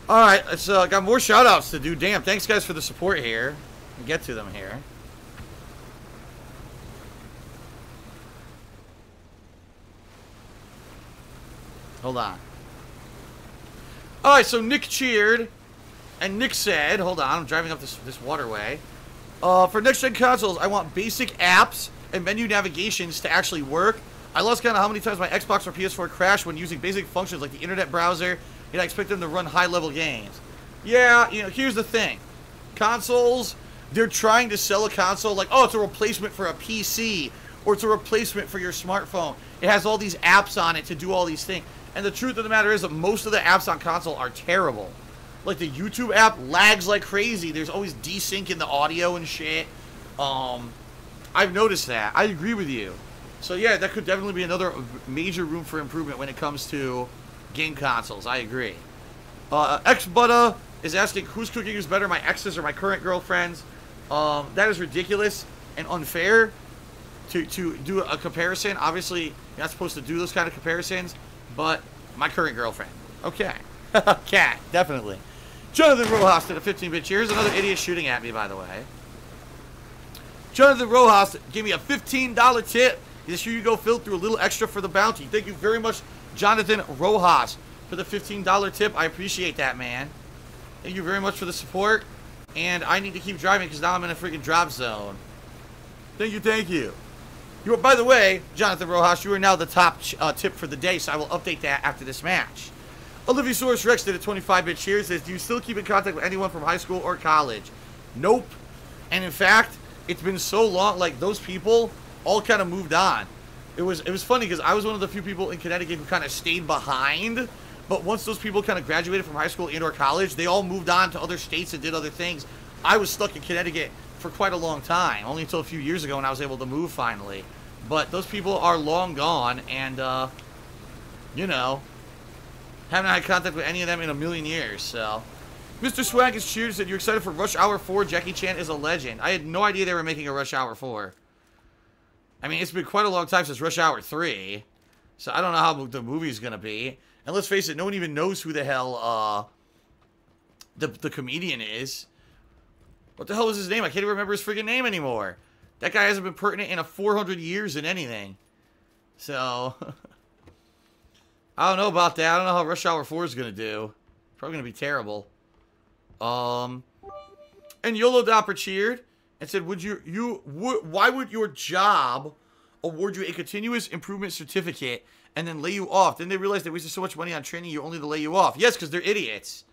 Alright, let's got more shout-outs to do. Damn, thanks guys for the support here. We'll get to them here. Hold on. Alright, so Nick cheered. And Nick said, hold on, I'm driving up this waterway. For next-gen consoles, I want basic apps and menu navigations to actually work. I lost count of how many times my Xbox or PS4 crashed when using basic functions like the internet browser, and I expect them to run high-level games. Yeah, you know, here's the thing. Consoles, they're trying to sell a console like, oh, it's a replacement for a PC, or it's a replacement for your smartphone. It has all these apps on it to do all these things. And the truth of the matter is that most of the apps on console are terrible. Like, the YouTube app lags like crazy. There's always desync in the audio and shit. I've noticed that. I agree with you. So, yeah, that could definitely be another major room for improvement when it comes to game consoles. I agree. X-Butta is asking, whose cooking is better, my ex's or my current girlfriend's? That is ridiculous and unfair to do a comparison. Obviously, you're not supposed to do those kind of comparisons, but my current girlfriend. Okay. Cat, definitely. Jonathan Rojas did a 15-bit cheer. Here's another idiot shooting at me, by the way. Jonathan Rojas gave me a $15 tip. This year you go filled through a little extra for the bounty. Thank you very much, Jonathan Rojas, for the $15 tip. I appreciate that, man. Thank you very much for the support. And I need to keep driving because now I'm in a freaking drop zone. Thank you, thank you. You are, by the way, Jonathan Rojas, you are now the top tip for the day, so I will update that after this match. Olivisaurus Rex did a 25-bit cheer. Says, do you still keep in contact with anyone from high school or college? Nope. And in fact, it's been so long, like, those people all kind of moved on. It was funny because I was one of the few people in Connecticut who kind of stayed behind. But once those people kind of graduated from high school and or college, they all moved on to other states and did other things. I was stuck in Connecticut for quite a long time, only until a few years ago when I was able to move finally. But those people are long gone, and, you know, haven't had contact with any of them in a million years, so. Mr. Swag is cheered, said, you're excited for Rush Hour 4? Jackie Chan is a legend. I had no idea they were making a Rush Hour 4. I mean, it's been quite a long time since Rush Hour 3, so I don't know how the movie's gonna be. And let's face it, no one even knows who the hell, the comedian is. What the hell was his name? I can't even remember his freaking name anymore. That guy hasn't been pertinent in 400 years in anything. So, I don't know about that. I don't know how Rush Hour 4 is going to do. Probably going to be terrible. And YOLO Dopper cheered and said, why would your job award you a continuous improvement certificate and then lay you off? Then they realized they wasted so much money on training you only to lay you off. Yes, because they're idiots.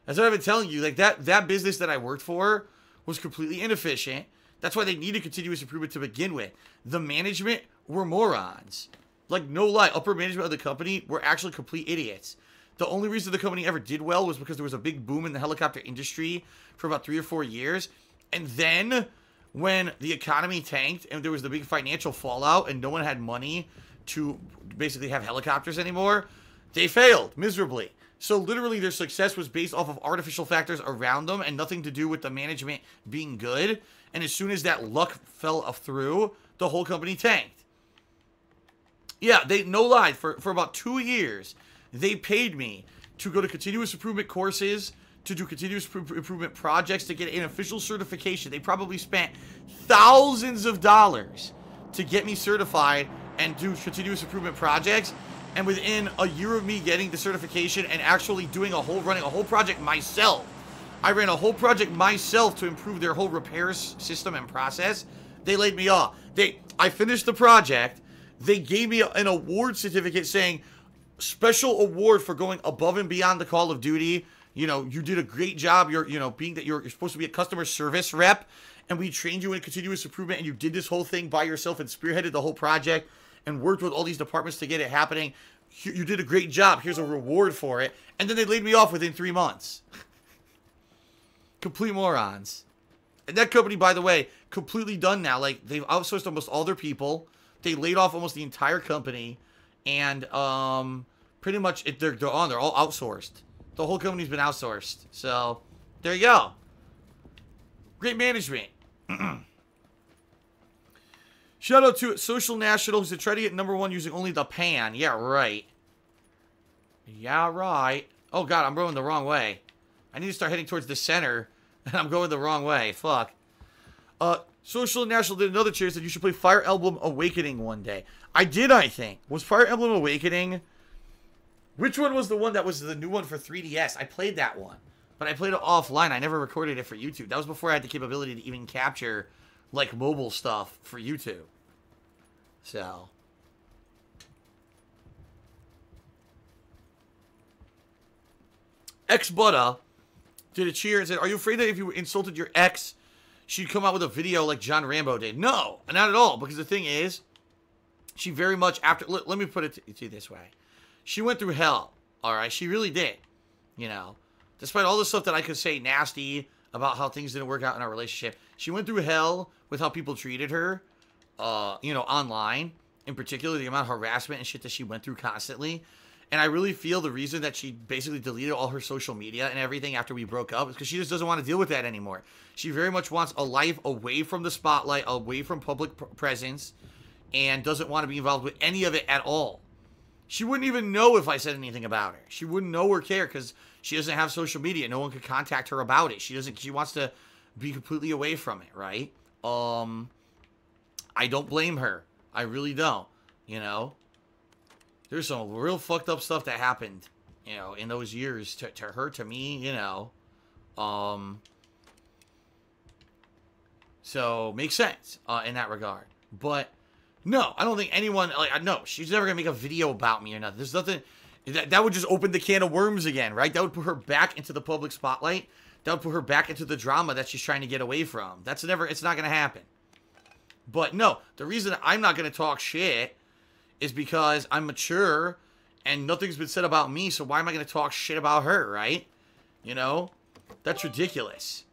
That's what I've been telling you. Like, that business that I worked for was completely inefficient. That's why they needed continuous improvement to begin with. The management were morons. Like, no lie, upper management of the company were actually complete idiots. The only reason the company ever did well was because there was a big boom in the helicopter industry for about 3 or 4 years. And then, when the economy tanked and there was the big financial fallout and no one had money to basically have helicopters anymore, they failed miserably. So literally their success was based off of artificial factors around them and nothing to do with the management being good. And as soon as that luck fell through, the whole company tanked. Yeah, no lie, for about 2 years, they paid me to go to continuous improvement courses, to do continuous improvement projects, to get an official certification. They probably spent thousands of dollars to get me certified and do continuous improvement projects. And within a year of me getting the certification and actually running a whole project myself, I ran a whole project myself to improve their whole repairs system and process. They laid me off. I finished the project. They gave me an award certificate saying, special award for going above and beyond the Call of Duty. You know, you did a great job. You're supposed to be a customer service rep, and we trained you in continuous improvement, and you did this whole thing by yourself and spearheaded the whole project and worked with all these departments to get it happening. You did a great job. Here's a reward for it. And then they laid me off within 3 months. Complete morons. And that company, by the way, completely done now. Like, they've outsourced almost all their people. They laid off almost the entire company. And pretty much they're all outsourced. The whole company's been outsourced. So, there you go. Great management. Shout out to Social National, who's trying to get #1 using only the pan. Yeah, right. Yeah, right. Oh, God, I'm going the wrong way. I need to start heading towards the center, and I'm going the wrong way. Fuck. Social and National did another cheer, said you should play Fire Emblem Awakening one day. I did, I think. Was Fire Emblem Awakening... Which one was the one that was the new one for 3DS? I played that one. But I played it offline. I never recorded it for YouTube. That was before I had the capability to even capture, like, mobile stuff for YouTube. So... X-Butta did a cheer and said, are you afraid that if you insulted your ex, she'd come out with a video like John Rambo did? No, not at all. Because the thing is, she very much after... Let me put it to you this way. She went through hell, all right? She really did, you know. Despite all the stuff that I could say nasty about how things didn't work out in our relationship, she went through hell with how people treated her, you know, online. In particular, the amount of harassment and shit that she went through constantly. And I really feel the reason that she basically deleted all her social media and everything after we broke up is because she just doesn't want to deal with that anymore. She very much wants a life away from the spotlight, away from public presence, and doesn't want to be involved with any of it at all. She wouldn't even know if I said anything about her. She wouldn't know or care because she doesn't have social media. No one could contact her about it. She wants to be completely away from it, right? I don't blame her. I really don't, you know? There's some real fucked up stuff that happened, you know, in those years to her, to me, you know. So, makes sense in that regard. But, no, I don't think anyone, like, no, she's never going to make a video about me or nothing. There's nothing, that would just open the can of worms again, right? That would put her back into the public spotlight. That would put her back into the drama that she's trying to get away from. It's not going to happen. But, no, the reason I'm not going to talk shit is because I'm mature and nothing's been said about me, so why am I going to talk shit about her, right? You know? That's ridiculous.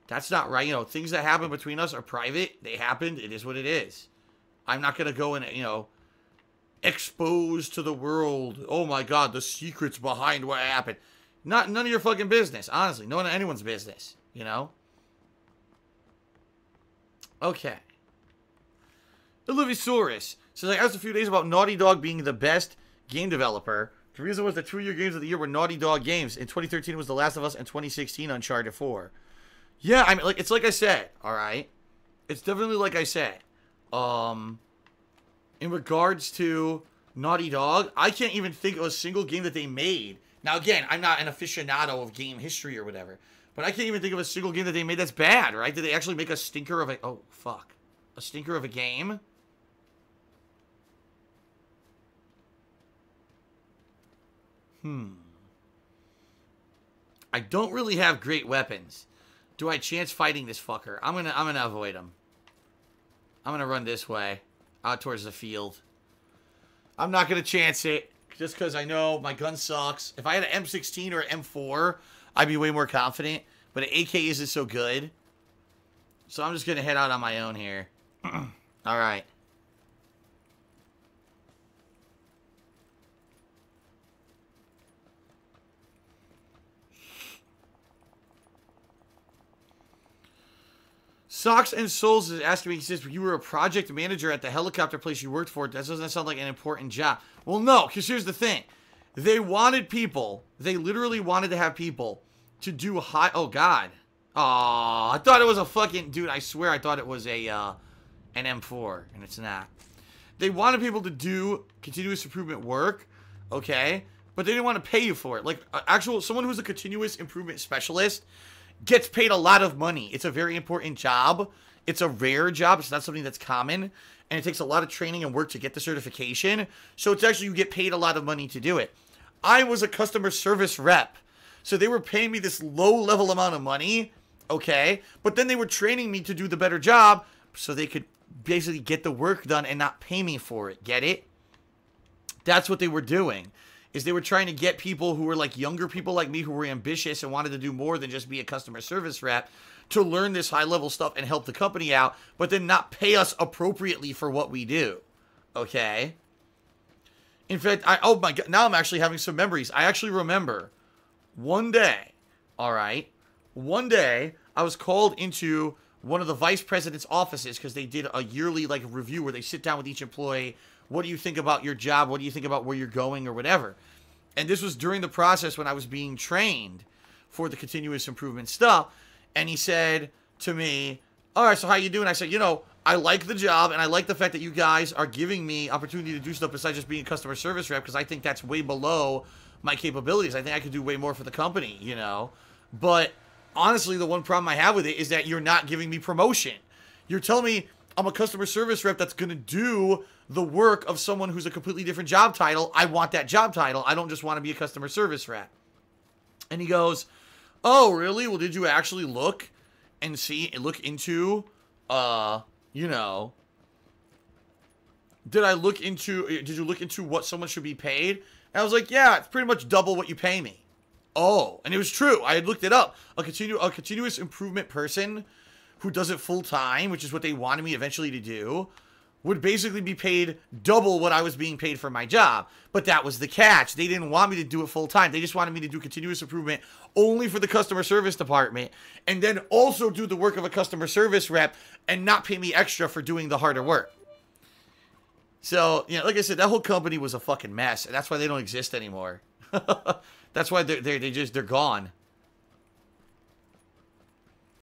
That's not right. You know, things that happen between us are private. They happened. It is what it is. I'm not going to go and, you know, expose to the world, oh my God, the secrets behind what happened. None of your fucking business, honestly. None of anyone's business, you know? Okay. Olivisaurus says, I asked a few days about Naughty Dog being the best game developer. The reason was the 2-year games of the year were Naughty Dog games. In 2013, it was The Last of Us, and 2016, Uncharted 4. Yeah, I mean, like, it's like I said, all right? It's definitely like I said. In regards to Naughty Dog, I can't even think of a single game that they made. Now, again, I'm not an aficionado of game history or whatever, but I can't even think of a single game that they made that's bad, right? Did they actually make a stinker of a... Oh, fuck. A stinker of a game? I don't really have great weapons. Do I chance fighting this fucker? I'm gonna avoid him. I'm gonna run this way, out towards the field. I'm not gonna chance it, just because I know my gun sucks. If I had an M16 or an M4, I'd be way more confident. But an AK isn't so good. So I'm just gonna head out on my own here. Alright. Socks and Souls is asking me, he says, you were a project manager at the helicopter place you worked for. That doesn't sound like an important job. Well, no, because here's the thing. They wanted people, they literally wanted to have people to do high, oh, God. Oh, I thought it was a fucking, dude, I swear I thought it was a, an M4, and it's not. They wanted people to do continuous improvement work, okay, but they didn't want to pay you for it. Like, someone who's a continuous improvement specialist gets paid a lot of money. It's a very important job. It's a rare job. It's not something that's common. And it takes a lot of training and work to get the certification. So it's actually, you get paid a lot of money to do it. I was a customer service rep. So they were paying me this low-level amount of money, okay? But then they were training me to do the better job so they could basically get the work done and not pay me for it. Get it? That's what they were doing. Is they were trying to get people who were like younger people like me who were ambitious and wanted to do more than just be a customer service rep to learn this high-level stuff and help the company out, but then not pay us appropriately for what we do. Okay? In fact, oh my God, now I'm actually having some memories. I actually remember one day, all right, one day I was called into one of the vice president's offices because they did a yearly like review where they sit down with each employee. What do you think about your job? What do you think about where you're going or whatever? And this was during the process when I was being trained for the continuous improvement stuff. And he said to me, all right, so how you doing? I said, you know, I like the job, and I like the fact that you guys are giving me opportunity to do stuff besides just being a customer service rep, because I think that's way below my capabilities. I think I could do way more for the company, you know. But honestly, the one problem I have with it is that you're not giving me promotion. You're telling me I'm a customer service rep that's going to do the work of someone who's a completely different job title. I want that job title. I don't just want to be a customer service rep. And he goes, oh, really? Well, did you actually look and see, look into, you know, did you look into what someone should be paid? And I was like, yeah, it's pretty much double what you pay me. Oh, and it was true. I had looked it up. A continuous improvement person who does it full time, which is what they wanted me eventually to do, would basically be paid double what I was being paid for my job. But that was the catch. They didn't want me to do it full time. They just wanted me to do continuous improvement only for the customer service department, and then also do the work of a customer service rep and not pay me extra for doing the harder work. So, you know, like I said, that whole company was a fucking mess, and that's why they don't exist anymore. That's why they're gone.